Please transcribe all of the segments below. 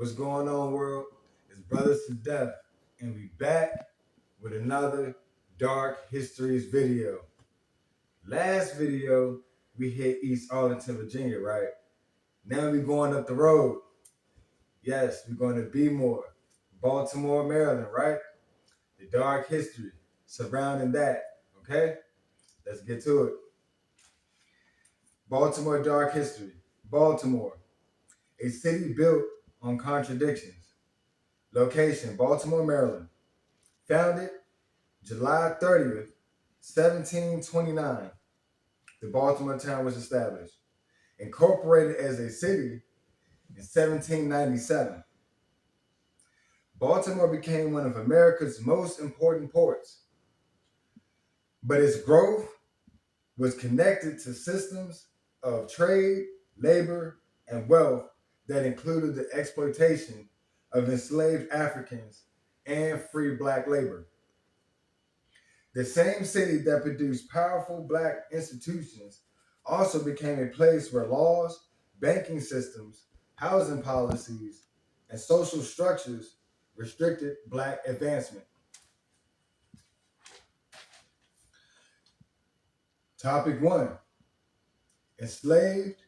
What's going on, world? It's Brothers to Death, and we back with another Dark Histories video. Last video, we hit East Arlington, Virginia, right? Now we're going up the road. Yes, we're going to Baltimore, Baltimore, Maryland, right? The dark history surrounding that, okay? Let's get to it. Baltimore dark history. Baltimore, a city built on contradictions. Location, Baltimore, Maryland. Founded July 30th, 1729. The Baltimore Town was established. Incorporated as a city in 1797. Baltimore became one of America's most important ports, but its growth was connected to systems of trade, labor, and wealth that included the exploitation of enslaved Africans and free black labor. The same city that produced powerful black institutions also became a place where laws, banking systems, housing policies, and social structures restricted black advancement. Topic 1: Enslaved,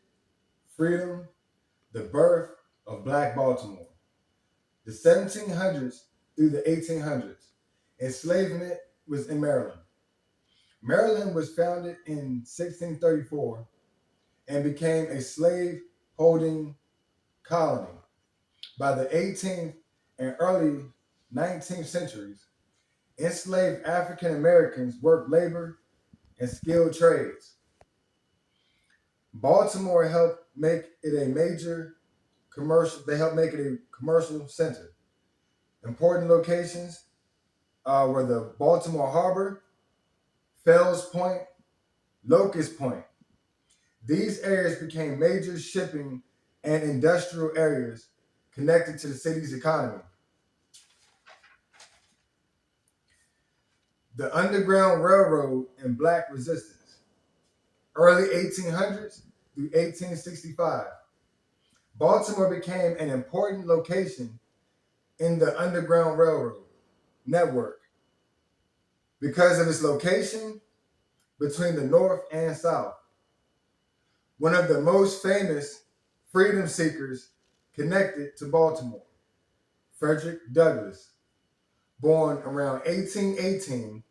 Freedom, the Birth of Black Baltimore. The 1700s through the 1800s, enslavement was in Maryland. Maryland was founded in 1634 and became a slave-holding colony. By the 18th and early 19th centuries, enslaved African Americans worked labor and skilled trades. Baltimore helped make it a major commercial. They helped make it a commercial center. Important locations were the Baltimore Harbor, Fells Point, Locust Point. These areas became major shipping and industrial areas connected to the city's economy. The Underground Railroad and Black Resistance. Early 1800s through 1865. Baltimore became an important location in the Underground Railroad network because of its location between the North and South. One of the most famous freedom seekers connected to Baltimore, Frederick Douglass, born around 1818,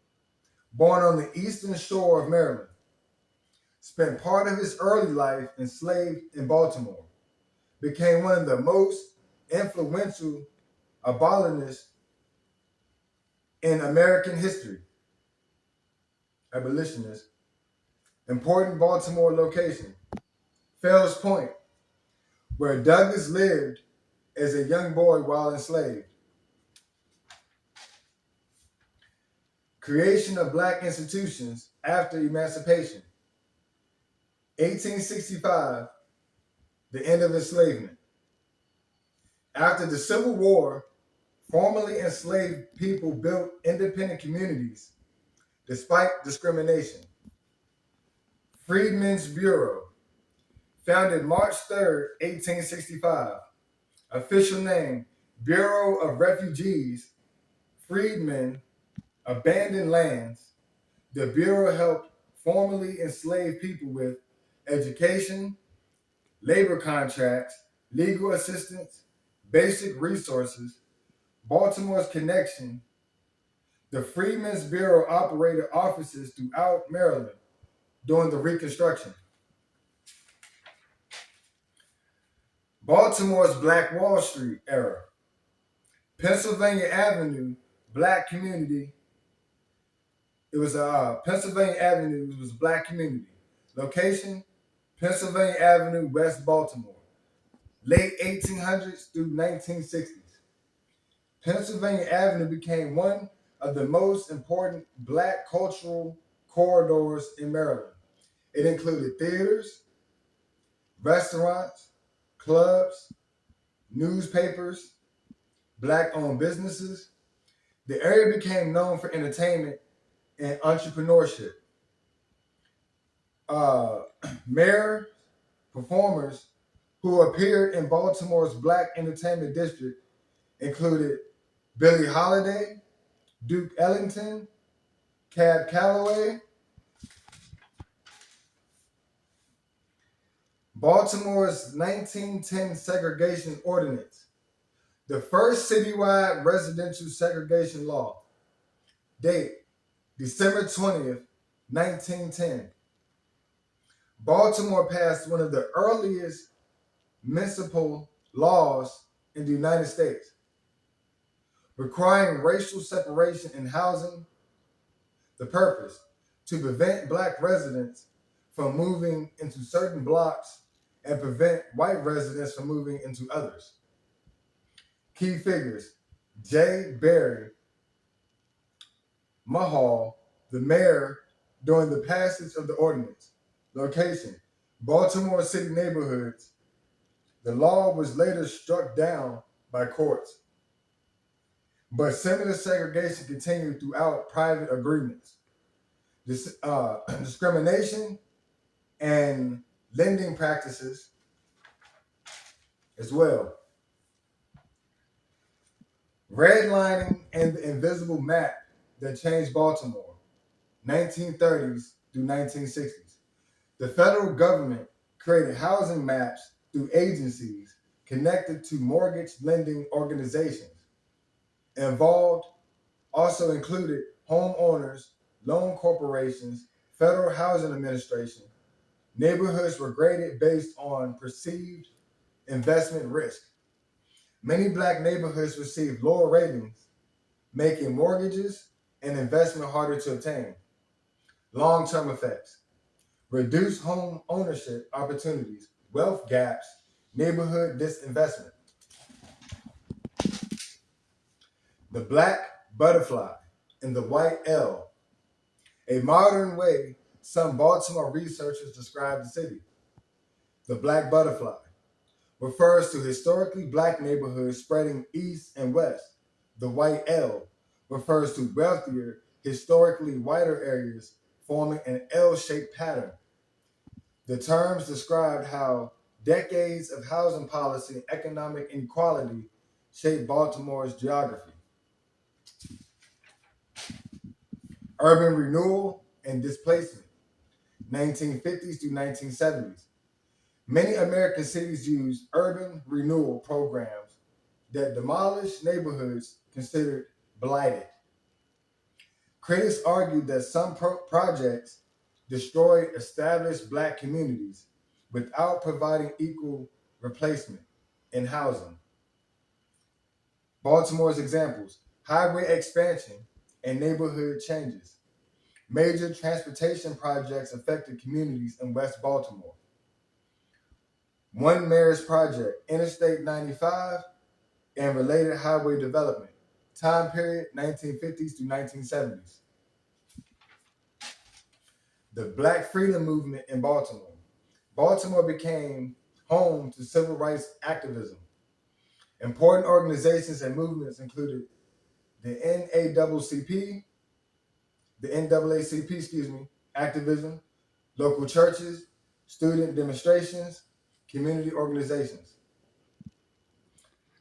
born on the eastern shore of Maryland, spent part of his early life enslaved in Baltimore, became one of the most influential abolitionists in American history. Abolitionist. Important Baltimore location, Fells Point, where Douglass lived as a young boy while enslaved. Creation of black institutions after emancipation. 1865, the end of enslavement. After the Civil War, formerly enslaved people built independent communities despite discrimination. Freedmen's Bureau, founded March 3rd, 1865. Official name, Bureau of Refugees, Freedmen, Abandoned Lands. The Bureau helped formerly enslaved people with education, labor contracts, legal assistance, basic resources. Baltimore's connection. The Freedmen's Bureau operated offices throughout Maryland during the Reconstruction. Baltimore's Black Wall Street era. Pennsylvania Avenue, black community. It was Pennsylvania Avenue was a black community. Location, Pennsylvania Avenue, West Baltimore. Late 1800s through 1960s. Pennsylvania Avenue became one of the most important black cultural corridors in Maryland. It included theaters, restaurants, clubs, newspapers, black-owned businesses. The area became known for entertainment and entrepreneurship. Mayors, performers who appeared in Baltimore's Black Entertainment District included Billie Holiday, Duke Ellington, Cab Calloway. Baltimore's 1910 Segregation Ordinance, the first citywide residential segregation law. Date, December 20th, 1910. Baltimore passed one of the earliest municipal laws in the United States, requiring racial separation in housing. The purpose, to prevent Black residents from moving into certain blocks and prevent white residents from moving into others. Key figures: J. Barry Mahal, the mayor, during the passage of the ordinance. Location: Baltimore City neighborhoods. The law was later struck down by courts, but similar segregation continued throughout private agreements. Discrimination and lending practices as well. Redlining and the invisible map that changed Baltimore, 1930s through 1960s. The federal government created housing maps through agencies connected to mortgage lending organizations. Involved also included homeowners, loan corporations, Federal Housing Administration. Neighborhoods were graded based on perceived investment risk. Many Black neighborhoods received lower ratings, making mortgages and investment harder to obtain. Long-term effects: reduced home ownership opportunities, wealth gaps, neighborhood disinvestment. The Black Butterfly and the White L, a modern way some Baltimore researchers describe the city. The Black Butterfly refers to historically Black neighborhoods spreading east and west. The White L refers to wealthier, historically whiter areas forming an L-shaped pattern. The terms described how decades of housing policy and economic inequality shaped Baltimore's geography. Urban renewal and displacement, 1950s through 1970s. Many American cities used urban renewal programs that demolished neighborhoods considered blighted. Critics argued that some projects destroyed established Black communities without providing equal replacement in housing. Baltimore's examples: highway expansion and neighborhood changes. Major transportation projects affected communities in West Baltimore. One mayor's project, Interstate 95 and related highway development. Time period, 1950s to 1970s. The Black Freedom Movement in Baltimore. Baltimore became home to civil rights activism. Important organizations and movements included the NAACP, activism, local churches, student demonstrations, community organizations.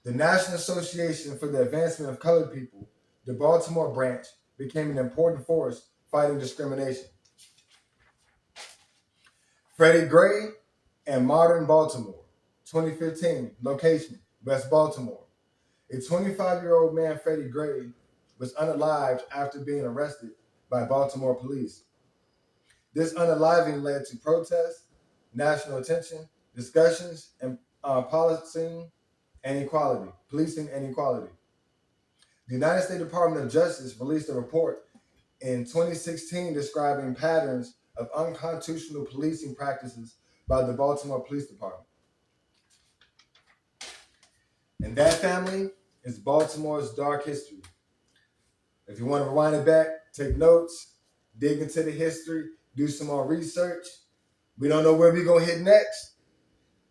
The National Association for the Advancement of Colored People, the Baltimore branch, became an important force fighting discrimination. Freddie Gray and Modern Baltimore, 2015, location, West Baltimore. A 25-year-old man, Freddie Gray, was unalived after being arrested by Baltimore police. This unaliving led to protests, national attention, discussions, and policing and equality. The United States Department of Justice released a report in 2016 describing patterns of unconstitutional policing practices by the Baltimore Police Department. And that, family, is Baltimore's dark history. If you want to rewind it back, take notes, dig into the history, do some more research. We don't know where we're going to hit next,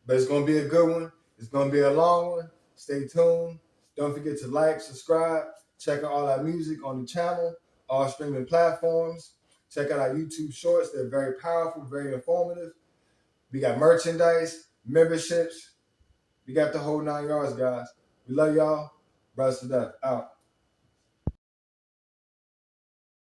but it's going to be a good one. It's going to be a long one. Stay tuned. Don't forget to like, subscribe, check out all our music on the channel, all streaming platforms. Check out our YouTube shorts. They're very powerful, very informative. We got merchandise, memberships, We got the whole 9 yards, guys. We love y'all. Brothers to death. Out.